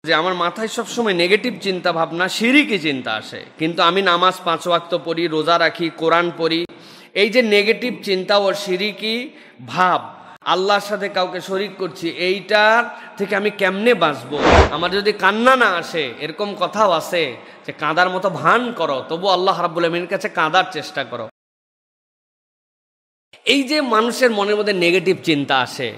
যে আমার মাথায় সবসময় নেগেটিভ চিন্তা ভাবনা, শিরকি চিন্তা আসে, কিন্তু আমি নামাজ 5 ওয়াক্ত পড়ি, রোজা রাখি, কোরআন পড়ি। এই যে নেগেটিভ চিন্তা ও শিরকি ভাব, আল্লাহর সাথে কাউকে শরীক করছি, এইটা থেকে আমি কেমনে বাঁচবো? আমার যদি কান্না না আসে, এরকম কথাও আছে যে কাঁদার মতো ভান করো, তবু আল্লাহ রাব্বুল আমিনের কাছে কাঁদার চেষ্টা করো। এই যে মানুষের মনের মধ্যে নেগেটিভ চিন্তা আসে,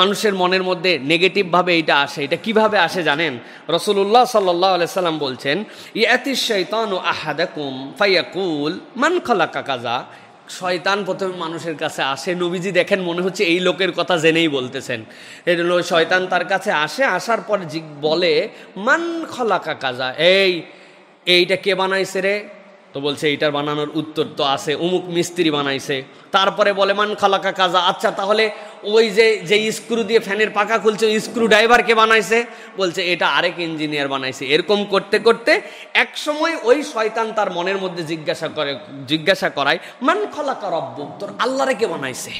মানুষের মনের মধ্যে নেগেটিভভাবে এইটা আসে, এটা কিভাবে আসে জানেন? রাসূলুল্লাহ সাল্লাল্লাহু আলাইহি সাল্লাম বলছেন, ইয়াতিশ শাইতানু আহাদাকুম ফায়াকুল মান খালাকা কাযা। শয়তান প্রথমে মানুষের কাছে আসে, নবীজি দেখেন মনে হচ্ছে এই লোকের কথা জেনেই বলতেছেন। এই জন্য শয়তান তার কাছে আসে, আসার পর বলে মান খালাকা কাযা, এইটা কে বানাইছে রে? তো বলছে এইটার বানানোর উত্তর তো আছে, অমুক মিস্ত্রি বানাইছে। তারপরে বলে মান খালাকা কাজা, আচ্ছা তাহলে ওই যে স্ক্রু দিয়ে ফ্যানের পাখা খুলছে, ওই স্ক্রু ড্রাইভার কে বানাইছে? বলছে এটা আরেক ইঞ্জিনিয়ার বানাইছে। এরকম করতে করতে এক সময় ওই শয়তান তার মনের মধ্যে জিজ্ঞাসা করায় মান খালাকা রব্বুক, তোর আল্লাহরে কে বানাইছে?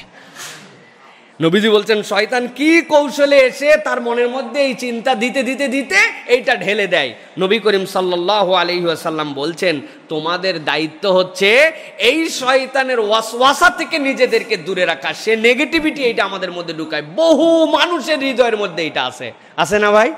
নবীজি বলছেন শয়তান কি কৌশলে এসে তার মনের মধ্যে এই চিন্তা দিতে দিতে দিতে এইটা ঢেলে দেয়। নবী করিম সাল্লাল্লাহু আলাইহি ওয়াসাল্লাম বলছেন তোমাদের দায়িত্ব হচ্ছে এই শয়তানের ওয়াসওয়াসা থেকে নিজেদেরকে দূরে রাখা। সে নেগেটিভিটি এইটা আমাদের মধ্যে ঢুকায়। বহু মানুষের হৃদয়ের মধ্যে এটা আছে না ভাই?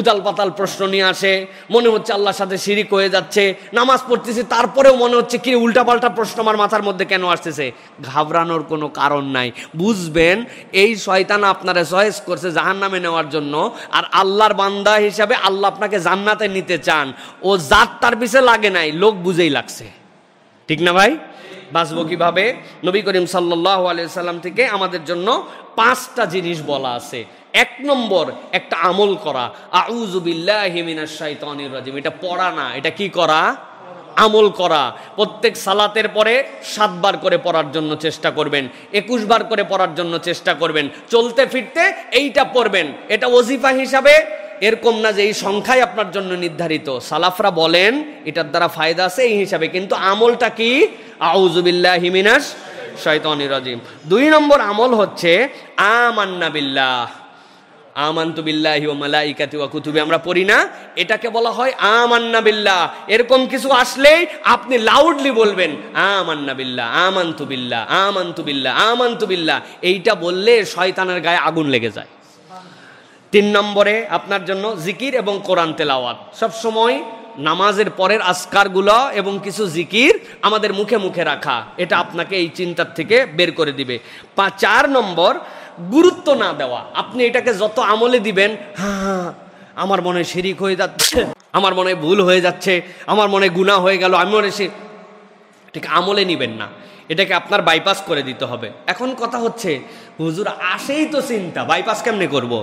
উতাল পাতাল প্রশ্ন নিয়ে আসে, মনে হচ্ছে আল্লাহর সাথে শিরিক হয়ে যাচ্ছে, নামাজ পড়তেছি তারপরেও মনে হচ্ছে কি উল্টাপাল্টা প্রশ্ন আমার মাথার মধ্যে কেন আসতেছে। ঘাবড়ানোর কোনো কারণ নাই। বুঝবেন এই শয়তান আপনারা চয়েস করছে জাহান্নামে নেওয়ার জন্য, আর আল্লাহর বান্দা হিসাবে আল্লাহ আপনাকে জান্নাতে নিতে চান। ও জাত তার পিছে লাগে নাই, লোক বুঝেই লাগছে। ঠিক না ভাই? বাঁচবো কিভাবে? নবী করিম সাল্লাল্লাহু আলাইহি সাল্লাম থেকে আমাদের জন্য 5টা জিনিস বলা আছে। 1 নম্বর, একটা আমল করা, আউযু বিল্লাহি মিনাশ শাইতানির রাজিম। এটা পড়া না, এটা কি করা? আমল করা। প্রত্যেক সালাতের পরে 7 বার করে পড়ার জন্য চেষ্টা করবেন, 21 বার করে পড়ার জন্য চেষ্টা করবেন। চলতে ফিরতে এইটা পড়বেন। এটা ওজিফা হিসাবে এরকম না যে এই সংখ্যাই আপনার জন্য নির্ধারিত। সালাফরা বলেন এটার দ্বারা ফায়দা আছে এই হিসাবে, কিন্তু আমলটা কি? আউযু বিল্লাহি মিনাশ শাইতানির রাজিম। 2 নম্বর আমল হচ্ছে আমান্না বিল্লাহ, আমানতু বিল্লাহি ওয়া মালাইকাতি ওয়া কুতুবি। আমরা পড়ি না, এটাকে বলা হয় আমান্না বিল্লাহ। এরকম কিছু আসলেই আপনি লাউডলি বলবেন আমান্না বিল্লাহ, আমানতু বিল্লাহ, আমানতু বিল্লাহ, আমানতু বিল্লাহ। এইটা বললে শয়তানের গায়ে আগুন লেগে যায়। 3 নম্বরে আপনার জন্য জিকির এবং কোরআন তেলাওয়াত। সবসময় নামাজের পরের আজকারগুলো এবং কিছু জিকির আমাদের মুখে মুখে রাখা, এটা আপনাকে এই চিন্তার থেকে বের করে দিবে। 4 নম্বর, গুরুত্ব না দেওয়া। আপনি এটাকে যত আমলে দিবেন, হ্যাঁ আমার মনে শিরিক হয়ে যাচ্ছে, আমার মনে ভুল হয়ে যাচ্ছে, আমার মনে গুনাহ হয়ে গেল, আমি মনে ঠিক আমলে নিবেন না, এটাকে আপনার বাইপাস করে দিতে হবে। এখন কথা হচ্ছে হুজুর আসেই তো চিন্তা, বাইপাস কেমনে করব?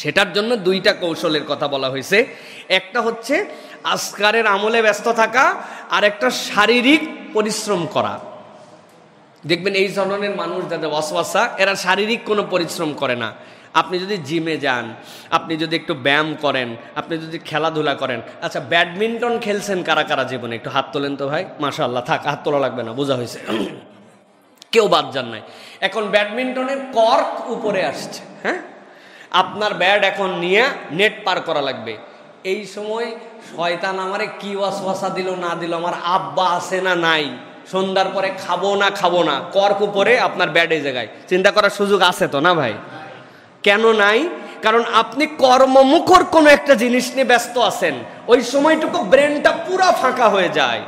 সেটার জন্য 2টা কৌশলের কথা বলা হয়েছে। একটা হচ্ছে আজকারের আমলে ব্যস্ত থাকা, আর একটা শারীরিক পরিশ্রম করা। দেখবেন এই ধরনের মানুষ যাদের ওয়াসওয়াসা, এরা শারীরিক কোনো পরিশ্রম করে না। আপনি যদি জিমে যান, আপনি যদি একটু ব্যায়াম করেন, আপনি যদি খেলাধুলা করেন। আচ্ছা, ব্যাডমিন্টন খেলছেন কারা কারা জীবনে? একটু হাত তোলেন তো ভাই। মাশাআল্লাহ, থাক, হাত তোলা লাগবে না, বোঝা হয়েছে, কেউ বাদ যান নাই। এখন ব্যাডমিন্টনের কর্ক উপরে আসছে, হ্যাঁ, আপনার ব্যাট এখন নিয়ে নেট পার করা লাগবে। এই সময় শয়তান আমারে কি ওয়াসওয়াসা দিল না দিল, আমার আব্বা আছে না নাই, সন্ধ্যার পরে খাবো না, কর্ক উপরে আপনার ব্যাট এই জায়গায়। চিন্তা করার সুযোগ আছে তো না ভাই? কেন নাই? কারণ আপনি কর্মমুখর কোনো একটা জিনিস নিয়ে ব্যস্ত আছেন, ওই সময়টুকু ব্রেনটা পুরো ফাঁকা হয়ে যায়।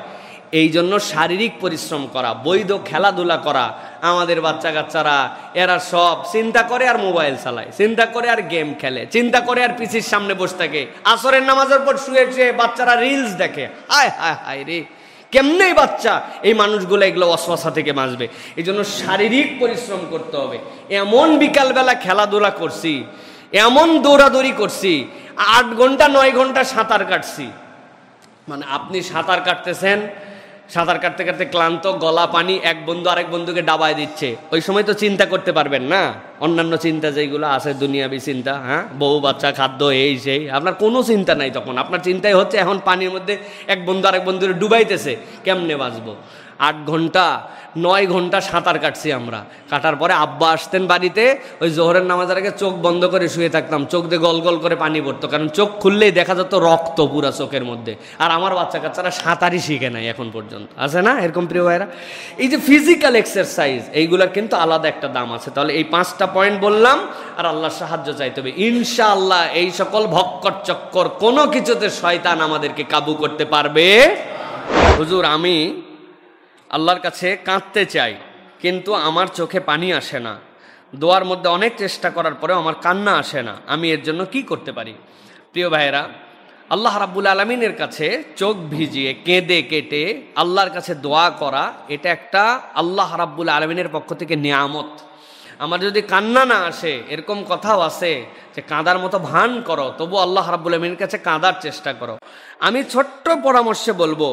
এই জন্য শারীরিক পরিশ্রম করা, বৈধ খেলাধুলা করা। আমাদের বাচ্চা কাচ্চারা এরা সব চিন্তা করে আর মোবাইল চালায়, চিন্তা করে আর গেম খেলে, চিন্তা করে আর পিসির সামনে বসে থাকে। আসরের নামাজের পর শুয়ে বাচ্চারা রিলস দেখে। হায় হায় হায় রে, কেমনে বাচ্চা এই মানুষগুলো এগুলো ওয়াসওয়াসা থেকে বাঁচবে? এই জন্য শারীরিক পরিশ্রম করতে হবে। এমন বিকালবেলা খেলাধুলা করছি, এমন দৌড়াদৌড়ি করছি, 8 ঘন্টা 9 ঘন্টা সাঁতার কাটছি। মানে আপনি সাঁতার কাটতেছেন, সাঁতার কাটতে কাটতে ক্লান্ত, গলা পানি, এক বন্ধু আরেক বন্ধুকে ডাবায় দিচ্ছে। ওই সময় তো চিন্তা করতে পারবেন না অন্যান্য চিন্তা যেগুলো আছে, দুনিয়াবি চিন্তা, হ্যাঁ, বউ বাচ্চা, খাদ্য, এই সেই। আপনার কোনো চিন্তা নাই তখন। আপনার চিন্তাই হচ্ছে এখন পানির মধ্যে এক বন্ধু আরেক বন্ধুকে ডুবাইতেছে, কেমনে বাঁচবো? 8 ঘন্টা 9 ঘন্টা সাঁতার কাটছি আমরা। কাটার পরে আব্বা আসতেন বাড়িতে, ওই জোহরের নামাজের আগে চোখ বন্ধ করে শুয়ে থাকতাম, চোখ দিয়ে গল গল করে পানি পড়তো, কারণ চোখ খুললেই দেখা যেত রক্ত পুরা চোখের মধ্যে। আর আমার বাচ্চা কাচ্চারা সাঁতারই শিখে নাই এখন পর্যন্ত, আছে না এরকম প্রিয় ভাইরা? এই যে ফিজিক্যাল এক্সারসাইজ, এইগুলোর কিন্তু আলাদা একটা দাম আছে। তাহলে এই 5টা পয়েন্ট বললাম, আর আল্লাহর সাহায্য চাইতে হবে ইনশাআল্লাহ। এই সকল ভক্কর চক্কর কোনো কিছুতে শয়তান আমাদেরকে কাবু করতে পারবে। হুজুর, আমি আল্লাহর কাছে কাঁদতে চাই, কিন্তু আমার চোখে পানি আসে না, দোয়ার মধ্যে অনেক চেষ্টা করার পরেও আমার কান্না আসে না, আমি এর জন্য কি করতে পারি? প্রিয় ভাইয়েরা, আল্লাহ রাব্বুল আলামিনের কাছে চোখ ভিজিয়ে কেঁদে কেটে আল্লাহর কাছে দোয়া করা, এটা একটা আল্লাহ রাব্বুল আলামিনের পক্ষ থেকে নিয়ামত। আমার যদি কান্না না আসে, এরকম কথাও আছে যে কাঁদার মতো ভান করো, তবু আল্লাহ রাব্বুল আলামিনের কাছে কাঁদার চেষ্টা করো। আমি ছোট্ট পরামর্শে বলবো,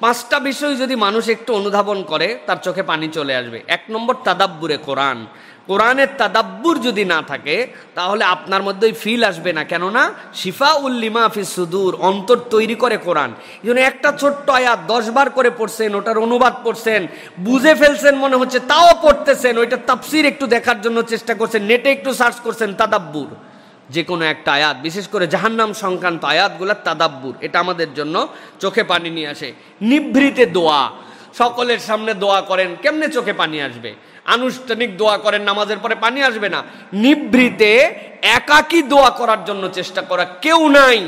5টা বিষয় যদি মানুষ একটু অনুধাবন করে, তার চোখে পানি চলে আসবে। 1 নম্বর, তাদাব্বুরে কোরআন। কোরআনের তাদাব্বুর যদি না থাকে, তাহলে আপনার মধ্যে ওই ফিল আসবে না। কেননা শিফাউল লিমা ফিস সুদূর, অন্তর তৈরি করে কোরআন। এই জন্য একটা ছোট্ট আয়াত 10 বার করে পড়ছেন, ওটার অনুবাদ পড়ছেন, বুঝে ফেলছেন মনে হচ্ছে, তাও পড়তেছেন, ওইটা তাফসির একটু দেখার জন্য চেষ্টা করছেন, নেটে একটু সার্চ করছেন, তাদাব্বুর। যে কোনো একটা আয়াত, বিশেষ করে জাহান্নাম সংক্রান্ত আয়াতগুলো তাদাব্বুর, এটা আমাদের জন্য চোখে পানি নিয়ে আসে। নিভৃতে দোয়া, সকলের সামনে দোয়া করেন, কেমনে চোখে পানি আসবে? আনুষ্ঠানিক দোয়া করেন, নামাজের পরে পানি আসবে না। নিভৃতে একাকী দোয়া করার জন্য চেষ্টা করা, কেউ নাই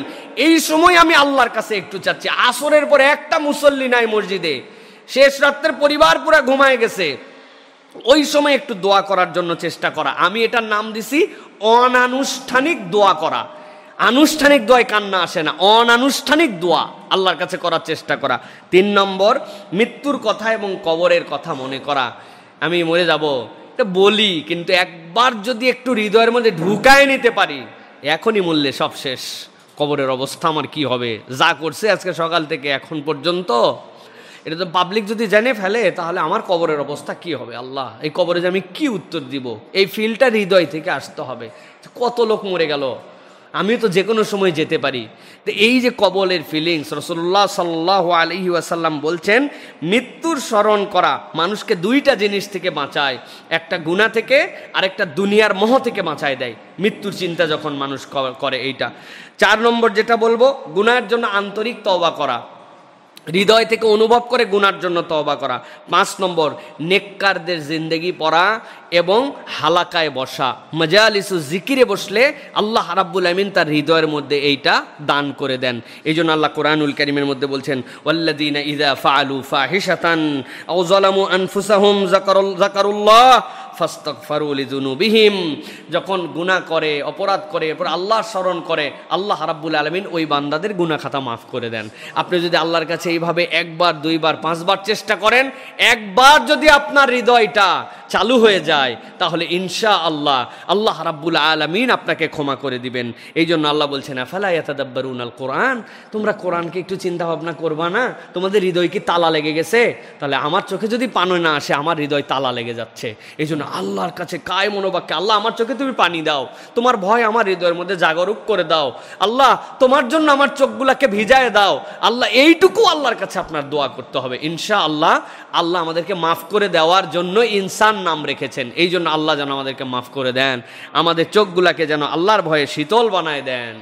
এই সময় আমি আল্লাহর কাছে একটু চাচ্ছি। আসরের পরে একটা মুসল্লি নাই মসজিদে, শেষ রাত্রের পরিবার পুরা ঘুমায় গেছে, ওই সময় একটু দোয়া করার জন্য চেষ্টা করা। আমি এটার নাম দিছি অনানুষ্ঠানিক দোয়া করা। আনুষ্ঠানিক দোয়ায় কান্না আসে না, অনানুষ্ঠানিক দোয়া আল্লাহর কাছে করার চেষ্টা করা। 3 নম্বর, মৃত্যুর কথা এবং কবরের কথা মনে করা। আমি মরে যাব, এটা বলি, কিন্তু একবার যদি একটু হৃদয়ের মধ্যে ঢুকায় নিতে পারি, এখনই মরলে সব শেষ, কবরের অবস্থা আমার কি হবে? যা করছে আজকে সকাল থেকে এখন পর্যন্ত, এটা তো পাবলিক যদি জেনে ফেলে, তাহলে আমার কবরের অবস্থা কি হবে? আল্লাহ, এই কবরে যে আমি কি উত্তর দিব? এই ফিলটা হৃদয় থেকে আসতে হবে। কত লোক মরে গেল, আমি তো যে কোনো সময় যেতে পারি। তো এই যে কবরের ফিলিংস, রাসূলুল্লাহ সাল্লাল্লাহু আলাইহি ওয়াসাল্লাম বলছেন, মৃত্যুর স্মরণ করা মানুষকে 2টা জিনিস থেকে বাঁচায়, একটা গুনাহ থেকে, আরেকটা দুনিয়ার মোহ থেকে বাঁচায় দেয়। মৃত্যুর চিন্তা যখন মানুষ করে, এইটা। 4 নম্বর যেটা বলবো, গুনাহের জন্য আন্তরিক তওবা করা, হৃদয় থেকে অনুভব করে গুনার জন্য তওবা করা। 5 নম্বর, নেককারদের জিন্দেগি পড়া এবং হালাকায় বসা, মাজালিসু জিকিরে বসলে আল্লাহ রাব্বুল আমিন তার হৃদয়ের মধ্যে এইটা দান করে দেন। এই জন্য আল্লাহ কোরআনুল কারীমের মধ্যে বলছেন, ওয়াল্লাযীনা ইযা ফাআলু ফাহিশাতান আও যালামু আনফুসাহুম যাকারুল্লাহ ফাস্তাগফারু লিযুনুবিহিম। যখন গুনাহ করে, অপরাধ করে, এরপর আল্লাহর স্মরণ করে, আল্লাহ রাব্বুল আলামিন ওই বান্দাদের গুনাহ খাতা মাফ করে দেন। আপনি যদি আল্লাহর কাছে এইভাবে 1 বার 2 বার 5 বার চেষ্টা করেন, একবার যদি আপনার হৃদয়টা চালু হয়ে যায়, তাহলে ইনশাআল্লাহ আল্লাহ রাব্বুল আলামিন আপনাকে ক্ষমা করে দিবেন। এই জন্য আল্লাহ বলছেন, আফালা ইয়াতাদাব্বারুনাল কোরআন, তোমরা কোরআনকে একটু চিন্তা ভাবনা করবা না? তোমাদের হৃদয় কি তালা লেগে গেছে? তাহলে আমার চোখে যদি পানি না আসে, আমার হৃদয় তালা লেগে যাচ্ছে। এই জন্য আল্লাহর কাছে কায় মনোবাক্যে, আল্লাহ আমার চোখে তুমি পানি দাও, তোমার ভয় আমার হৃদয়ের মধ্যে জাগরুক করে দাও, আল্লাহ তোমার জন্য আমার চোখগুলাকে ভিজায় দাও। আল্লাহ, এইটুকু আল্লাহর কাছে আপনার দোয়া করতে হবে। ইনশাআল্লাহ আল্লাহ আমাদেরকে মাফ করে দেওয়ার জন্য ইনসান নাম রেখেছেন। এই জন্য আল্লাহ যেন আমাদেরকে মাফ করে দেন, আমাদের চোখগুলাকে যেন আল্লাহর ভয়ে শীতল বানায় দেন।